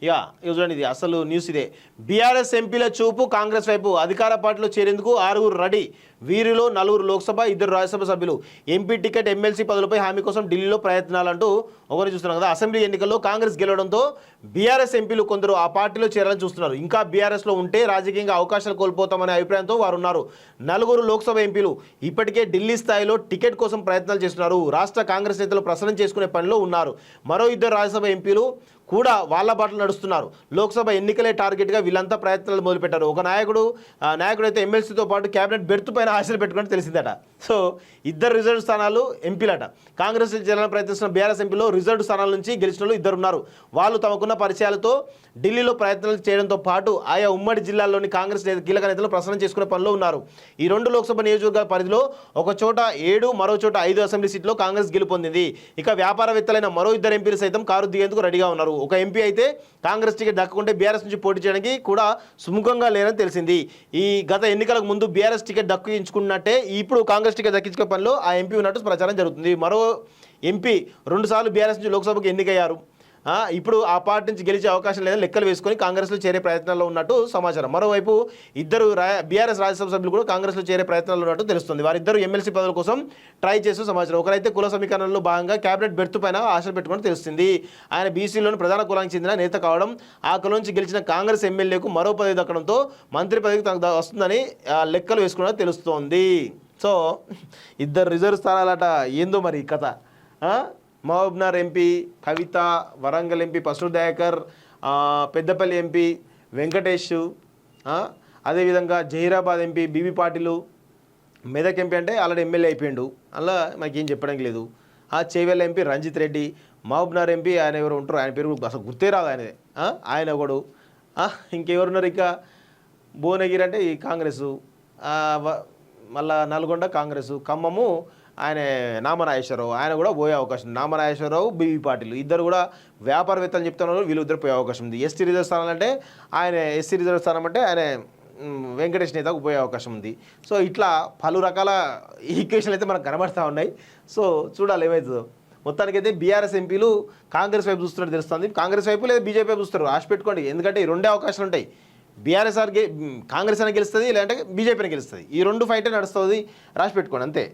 ఇక చూడండి, ఇది అసలు న్యూస్ ఇదే. బీఆర్ఎస్ ఎంపీల చూపు కాంగ్రెస్ వైపు, అధికార పార్టీలో చేరేందుకు 6 రెడీ, వీరిలో 4 లోక్సభ 2 రాజ్యసభ సభ్యులు. ఎంపీ టికెట్ ఎమ్మెల్సీ పదవులపై హామీ కోసం ఢిల్లీలో ప్రయత్నాలంటూ ఒకరు చూస్తున్నాం కదా. అసెంబ్లీ ఎన్నికల్లో కాంగ్రెస్ గెలవడంతో బీఆర్ఎస్ ఎంపీలు కొందరు ఆ పార్టీలో చేరాలని చూస్తున్నారు. ఇంకా బీఆర్ఎస్లో ఉంటే రాజకీయంగా అవకాశాలు కోల్పోతామనే అభిప్రాయంతో వారు ఉన్నారు. 4 లోక్సభ ఎంపీలు ఇప్పటికే ఢిల్లీ స్థాయిలో టికెట్ కోసం ప్రయత్నాలు చేస్తున్నారు. రాష్ట్ర కాంగ్రెస్ నేతలు ప్రసన్నం చేసుకునే పనిలో ఉన్నారు. మరో 2 రాజ్యసభ ఎంపీలు కూడా వాళ్ళ బాటలు నడుస్తున్నారు. లోక్సభ ఎన్నికలే టార్గెట్గా వీళ్ళంతా ప్రయత్నాలు మొదలుపెట్టారు. ఒక నాయకుడైతే ఎమ్మెల్సీతో పాటు క్యాబినెట్ బెర్త్ పైన ఆశలు పెట్టుకుని తెలిసిందట. సో 2 రిజర్వ్ స్థానాలు ఎంపీలట. కాంగ్రెస్ చేయాలని ప్రయత్నిస్తున్న బీఆర్ఎస్ ఎంపీలో రిజర్వ్ స్థానాల నుంచి గెలిచిన వాళ్ళు 2 ఉన్నారు. వాళ్ళు తమకున్న పరిచయాలతో ఢిల్లీలో ప్రయత్నాలు చేయడంతో పాటు ఆయా ఉమ్మడి జిల్లాల్లోని కాంగ్రెస్ కీలక నేతలు ప్రసన్నం చేసుకునే పనిలో ఉన్నారు. ఈ 2 లోక్సభ నియోజకవర్గాల పరిధిలో ఒక చోట 7, మరో చోట 5 అసెంబ్లీ సీట్లో కాంగ్రెస్ గెలుపొందింది. ఇక వ్యాపారవేత్తలైన మరో 2 ఎంపీలు సైతం కారు దిగేందుకు రెడీగా ఉన్నారు. ఒక ఎంపీ అయితే కాంగ్రెస్ టికెట్ దక్కకుంటే బీఆర్ఎస్ నుంచి పోటీ చేయడానికి కూడా సుముఖంగా లేరని తెలిసింది. ఈ గత ఎన్నికలకు ముందు బీఆర్ఎస్ టికెట్ దక్కించుకున్నట్టే ఇప్పుడు కాంగ్రెస్ టికెట్ దక్కించుకునే పనిలో ఆ ఎంపీ ఉన్నట్టు ప్రచారం జరుగుతుంది. మరో ఎంపీ 2 సార్లు బీఆర్ఎస్ నుంచి లోక్సభకు ఎన్నికయ్యారు. ఇప్పుడు ఆ పార్టీ నుంచి గెలిచే అవకాశం లేదని లెక్కలు వేసుకొని కాంగ్రెస్లో చేరే ప్రయత్నాల్లో ఉన్నట్టు సమాచారం. మరోవైపు 2 బీఆర్ఎస్ రాజ్యసభ సభ్యులు కూడా కాంగ్రెస్లో చేరే ప్రయత్నాలు ఉన్నట్టు తెలుస్తుంది. వారిద్దరూ ఎమ్మెల్సీ పదవుల కోసం ట్రై చేస్తూ సమాచారం. ఒకరైతే కుల సమీకరణలో భాగంగా క్యాబినెట్ బెర్త్ పైన ఆశలు పెట్టుకుని తెలుస్తుంది. ఆయన బీసీలోని ప్రధాన కులానికి చెందిన నేత కావడం, ఆ కులం నుంచి గెలిచిన కాంగ్రెస్ ఎమ్మెల్యేకు మరో పదవి దక్కడంతో మంత్రి పదవికి తనకు వస్తుందని లెక్కలు వేసుకున్నట్టు తెలుస్తోంది. సో 2 రిజర్వ్ స్థానాలట. ఏందో మరి కథ. Mahabubnagar MP Kavitha, Warangal MP Pasuru Dayakar, Peddapalli MP Venkatesh, అదేవిధంగా Zaheerabad MP BB Patil, Medak MP అంటే ఆల్రెడీ ఎమ్మెల్యే అయిపోయిండు, అలా మాకేం చెప్పడానికి లేదు. చేవెళ్ళ ఎంపీ రంజిత్ రెడ్డి, మహబూబ్నగర్ ఎంపీ ఆయన ఎవరు ఉంటారు, ఆయన పేరు అసలు గుర్తే రాదు ఆయనదే, ఆయన ఒకడు. ఇంకెవరున్నారు ఇక? భువనగిరి అంటే ఈ కాంగ్రెసు, మళ్ళా నల్గొండ కాంగ్రెసు, ఖమ్మము ఆయన నామనాగేశ్వరరావు, ఆయన కూడా పోయే అవకాశం. నామనాగేశ్వరరావు, బీవీ పాటిల్ ఇద్దరు కూడా వ్యాపారవేత్తలు చెప్తున్నారు. వీళ్ళిద్దరు పోయే అవకాశం ఉంది. ఎస్టీ రిజర్వ్ స్థానం అంటే ఆయన, ఎస్సీ రిజర్వ్ స్థానం అంటే ఆయన వెంకటేష్ నేతకు పోయే అవకాశం ఉంది. సో ఇట్లా పలు రకాల ఈక్వేషన్లు అయితే మనకు కనబడతా ఉన్నాయి. సో చూడాలి ఏమవుతుందో. మొత్తానికైతే బీఆర్ఎస్ ఎంపీలు కాంగ్రెస్ వైపు చూస్తున్నట్టు తెలుస్తుంది. కాంగ్రెస్ వైపు లేదా బీజేపీ వైపు చూస్తారు. ఆశ పెట్టుకోండి, ఎందుకంటే ఈ 2 అవకాశాలు ఉంటాయి. బీఆర్ఎస్ కాంగ్రెస్ అయినా గెలుస్తుంది, లేదంటే బీజేపీని గెలుస్తుంది. ఈ 2 ఫైటే నడుస్తుంది. రాసి పెట్టుకోండి అంతే.